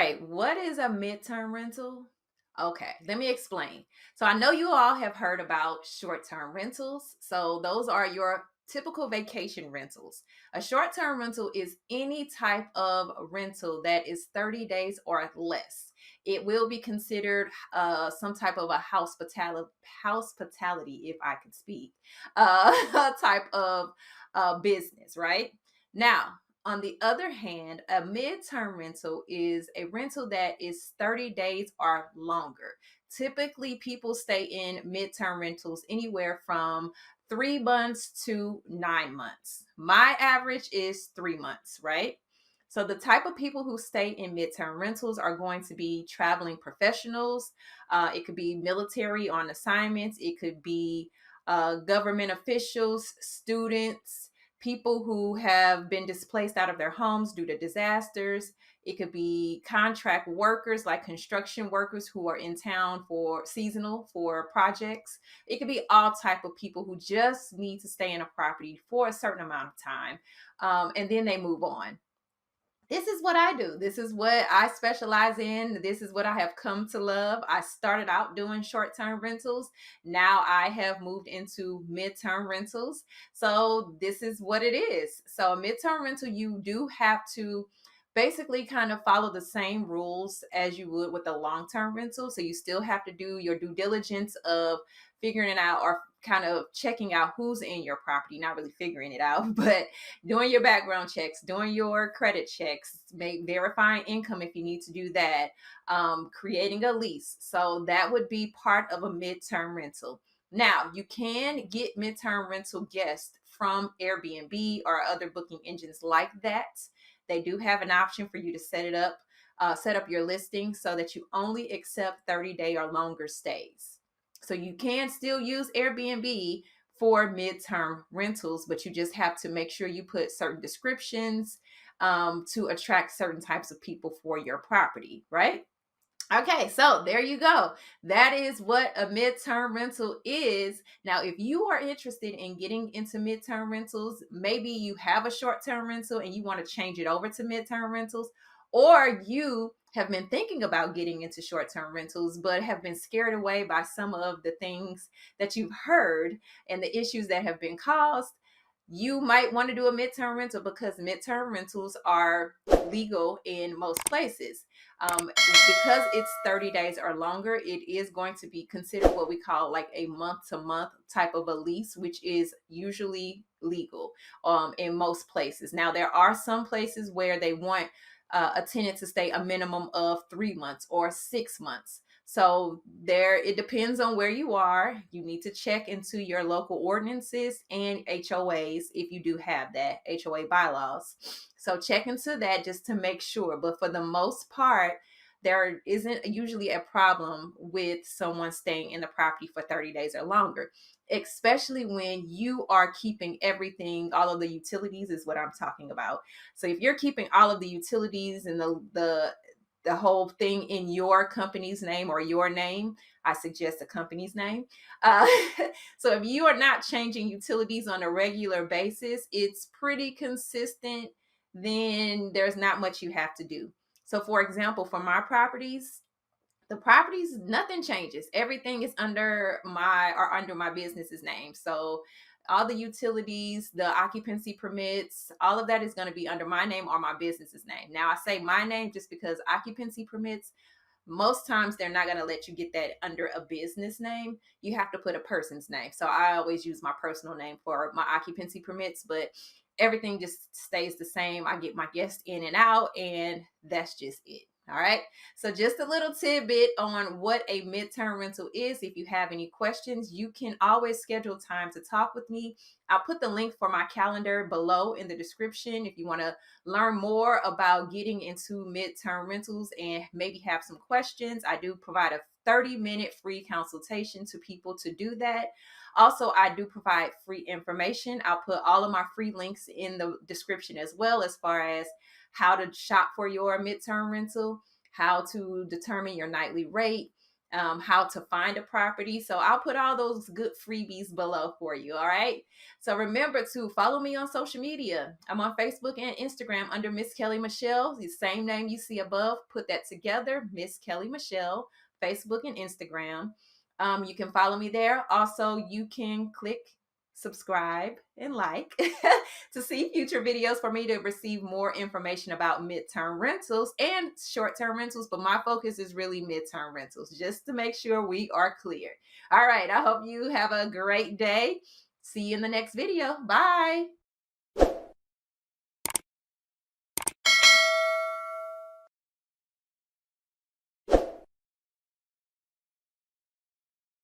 right. What is a midterm rental? Okay, let me explain. So I know you all have heard about short-term rentals. So those are your typical vacation rentals. A short-term rental is any type of rental that is 30 days or less. It will be considered some type of a hospitality, if I could speak, type of business, right? Now, on the other hand, a midterm rental is a rental that is 30 days or longer. Typically, people stay in midterm rentals anywhere from 3 months to 9 months. My average is 3 months, right? So, the type of people who stay in midterm rentals are going to be traveling professionals. It could be military on assignments, it could be government officials, students, people who have been displaced out of their homes due to disasters. It could be contract workers like construction workers who are in town for seasonal for projects. It could be all type of people who just need to stay in a property for a certain amount of time, and then they move on. This is what I do. This is what I specialize in. This is what I have come to love. I started out doing short term rentals. Now I have moved into midterm rentals. So this is what it is. So, a midterm rental, you do have to basically kind of follow the same rules as you would with a long term rental. So, you still have to do your due diligence of figuring it out or kind of checking out who's in your property, not really figuring it out, but doing your background checks, doing your credit checks, verifying income if you need to do that, creating a lease. So that would be part of a midterm rental. Now, you can get midterm rental guests from Airbnb or other booking engines like that. They do have an option for you to set up your listing so that you only accept 30-day or longer stays. So you can still use Airbnb for midterm rentals, but you just have to make sure you put certain descriptions to attract certain types of people for your property, right? Okay, so there you go. That is what a midterm rental is. Now, if you are interested in getting into midterm rentals, maybe you have a short term rental and you want to change it over to midterm rentals, or you have been thinking about getting into short term rentals, but have been scared away by some of the things that you've heard and the issues that have been caused. You might want to do a midterm rental because midterm rentals are legal in most places. Because it's 30 days or longer, it is going to be considered what we call like a month to month type of a lease, which is usually legal in most places. Now, there are some places where they want a tenant to stay a minimum of 3 months or 6 months. So there, it depends on where you are. You need to check into your local ordinances and HOAs if you do have that, HOA bylaws. So check into that just to make sure. But for the most part, there isn't usually a problem with someone staying in the property for 30 days or longer, especially when you are keeping everything, all of the utilities is what I'm talking about. So if you're keeping all of the utilities and the whole thing in your company's name or your name, I suggest a company's name. Uh, so if you are not changing utilities on a regular basis, it's pretty consistent, then there's not much you have to do. So, for example, for my properties, the properties, nothing changes. Everything is under my business's name. So all the utilities, the occupancy permits, all of that is going to be under my name or my business's name. Now I say my name just because occupancy permits, most times they're not going to let you get that under a business name. You have to put a person's name. So I always use my personal name for my occupancy permits, but everything just stays the same. I get my guests in and out, and that's just it. All right. So, just a little tidbit on what a midterm rental is. If you have any questions, you can always schedule time to talk with me. I'll put the link for my calendar below in the description if you want to learn more about getting into midterm rentals and maybe have some questions. I do provide a 30-minute free consultation to people to do that. Also, I do provide free information. I'll put all of my free links in the description as well, as far as how to shop for your midterm rental, how to determine your nightly rate, how to find a property. So I'll put all those good freebies below for you. All right. So remember to follow me on social media. I'm on Facebook and Instagram under Miss Kellie Michele, the same name you see above. Put that together, Miss Kellie Michele, Facebook and Instagram. You can follow me there. Also, you can click subscribe and like to see future videos for me to receive more information about midterm rentals and short-term rentals, but my focus is really midterm rentals, just to make sure we are clear. All right, I hope you have a great day. See you in the next video. Bye.